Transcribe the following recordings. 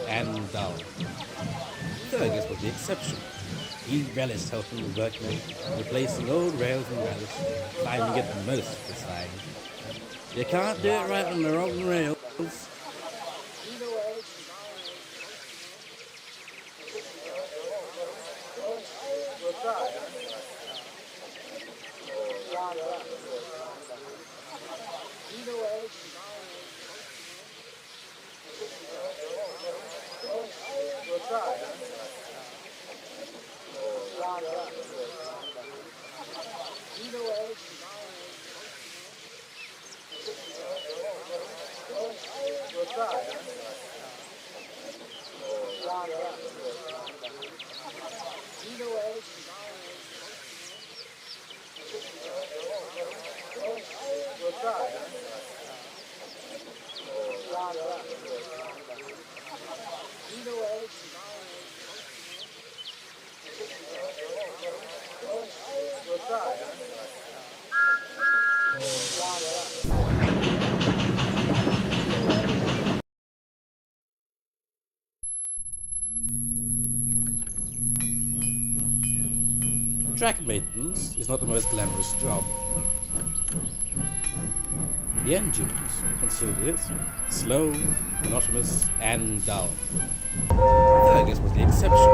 And dull. Fergus was the exception. He relished helping the workmen, replacing old rails and ballast, finding it most satisfying. You can't do it right on the wrong rails. Track maintenance is not the most glamorous job. The engines considered it slow, monotonous, and dull. Fergus was the exception.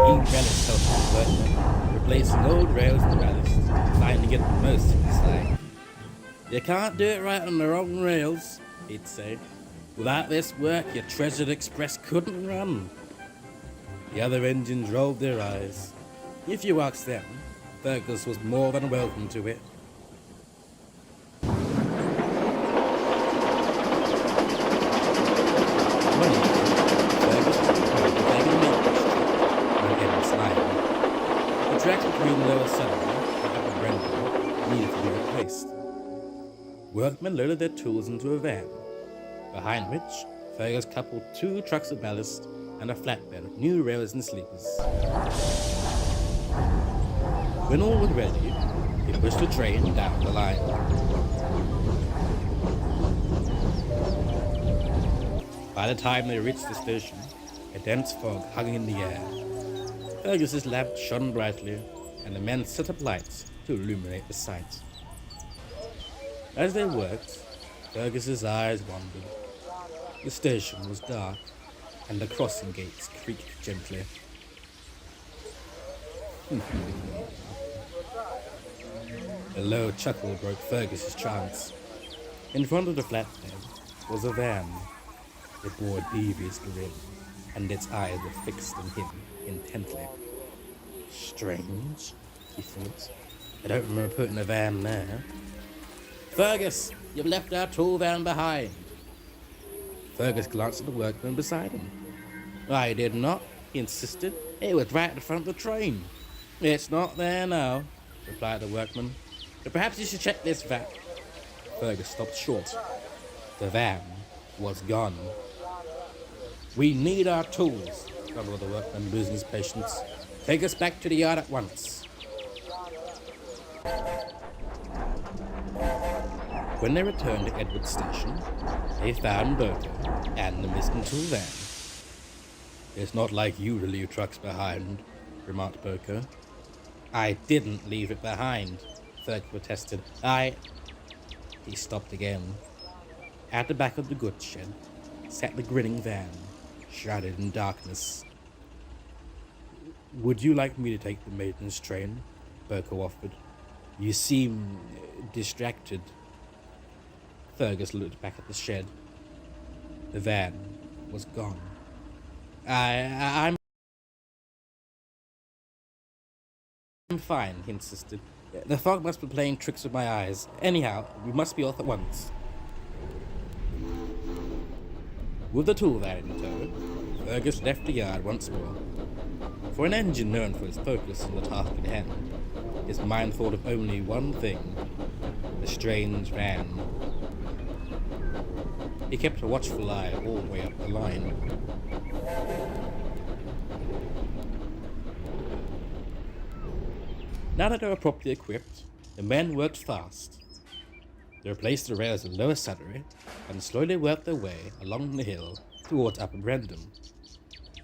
He relished helping the workmen, replacing old rails and ballast, finding it most satisfying. You can't do it right on the wrong rails, he'd say. Without this work, your treasured express couldn't run. The other engines rolled their eyes. If you asked them, Fergus was more than welcome to it. One evening, Fergus was prepared to take a maintenance trip when getting slimed. The tracks between Lower Sutherland and Upper Brendon needed to be replaced. Workmen loaded their tools into a van, behind which Fergus coupled 2 trucks of ballast and a flatbed of new rails and sleepers. When all was ready, he pushed the train down the line. By the time they reached the station, a dense fog hung in the air. Fergus's lamp shone brightly, and the men set up lights to illuminate the sight. As they worked, Fergus's eyes wandered. The station was dark, and the crossing gates creaked gently. A low chuckle broke Fergus's trance. In front of the flatbed was a van. It bore a devious grin, and its eyes were fixed on him intently. Strange, he thought. I don't remember putting a van there. Fergus, you've left our tool van behind. Fergus glanced at the workman beside him. I did not, he insisted. It was right in front of the train. It's not there now, replied the workman. But perhaps you should check this van. Fergus stopped short. The van was gone. We need our tools, grumbled the workman, losing his patience. Take us back to the yard at once. When they returned to Edward Station, they found Boker and the missing tool van. It's not like you to leave trucks behind, remarked Boker. I didn't leave it behind, Fergus protested. He stopped again. At the back of the goods shed sat the grinning van, shrouded in darkness. Would you like me to take the maintenance train? Boker offered. You seem distracted. Fergus looked back at the shed. The van was gone. I'm fine, he insisted. The fog must be playing tricks with my eyes. Anyhow, we must be off at once. With the tool van in tow, Fergus left the yard once more. For an engine known for its focus on the task at hand, his mind thought of only one thing: the strange van. He kept a watchful eye all the way up the line. Now that they were properly equipped, the men worked fast. They replaced the rails in Lower Sudbury and slowly worked their way along the hill towards Upper Brendam.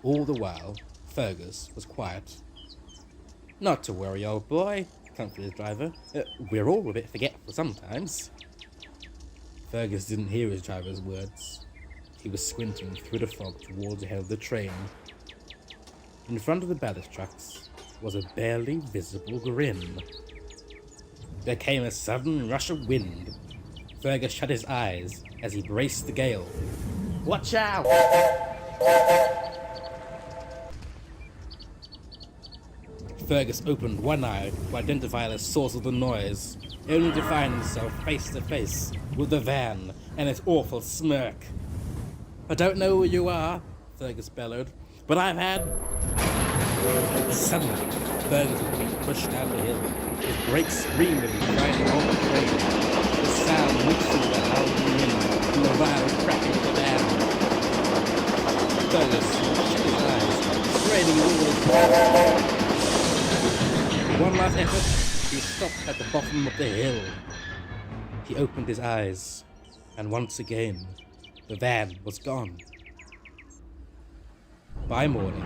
All the while, Fergus was quiet. "Not to worry, old boy," comforted his driver. "We're all a bit forgetful sometimes." Fergus didn't hear his driver's words. He was squinting through the fog towards the head of the train. In front of the ballast trucks was a barely visible grin. There came a sudden rush of wind. Fergus shut his eyes as he braced the gale. "Watch out!" Fergus opened one eye to identify the source of the noise, only to find himself face to face with the van and its awful smirk. "I don't know who you are," Fergus bellowed, "but I've had..." Suddenly, Fergus was being pushed down the hill, his brakes screaming as he tried to hold the train. The sound mixing with the howling wind and the violent cracking of the van. Fergus shut his eyes, straining all his power. One last effort, he stopped at the bottom of the hill. He opened his eyes, and once again, the van was gone. By morning,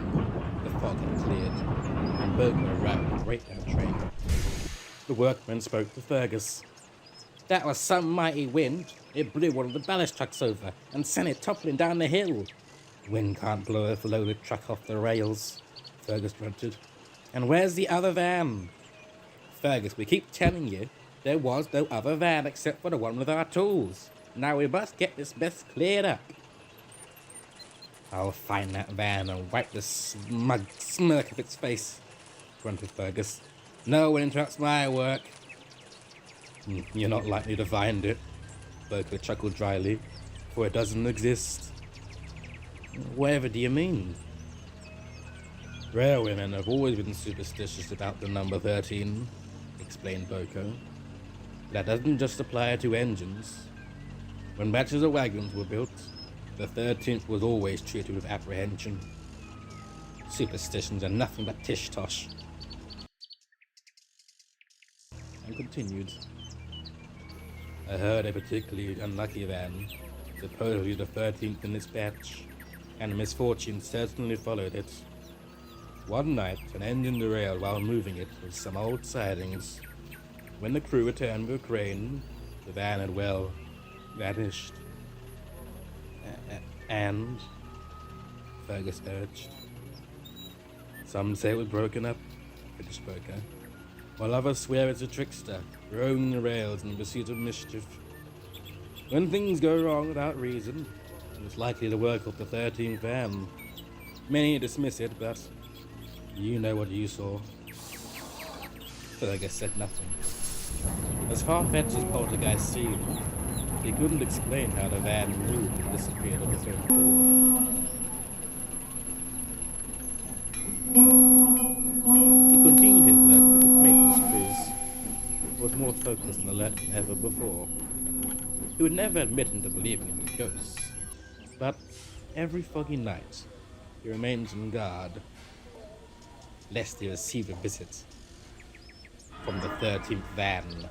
the fog had cleared, and Bogan arrived at the breakdown train. The workmen spoke to Fergus. "That was some mighty wind. It blew one of the ballast trucks over and sent it toppling down the hill." "Wind can't blow a loaded truck off the rails," Fergus grunted. "And where's the other van?" "Fergus, we keep telling you, there was no other van except for the one with our tools. Now we must get this mess cleared up." "I'll find that van and wipe the smug smirk off its face," grunted Fergus. "No one interrupts my work." "You're not likely to find it," Boker chuckled dryly, "for it doesn't exist." "Whatever do you mean?" "Railwaymen have always been superstitious about the number 13, explained Boko. "That doesn't just apply to engines. When batches of wagons were built, the 13th was always treated with apprehension. Superstitions are nothing but tish-tosh." And continued. "I heard a particularly unlucky van, supposedly the 13th in its batch, and misfortune certainly followed it. One night, an engine derailed while moving it with some old sidings. When the crew returned with a crane, the van had, well, vanished." "And?" Fergus urged. "Some say it was broken up," finished Boker, "while others swear it's a trickster, roaming the rails in pursuit of mischief. When things go wrong without reason, it's likely the work of the 13th van. Many dismiss it, but you know what you saw." Fergus said nothing. As far-fetched as poltergeist seemed, he couldn't explain how the van moved and disappeared on its own accord. He continued his work with the maintenance crews, was more focused and alert than ever before. He would never admit into believing in his ghosts, but every foggy night he remains on guard, lest he receive a visit from the 13th van.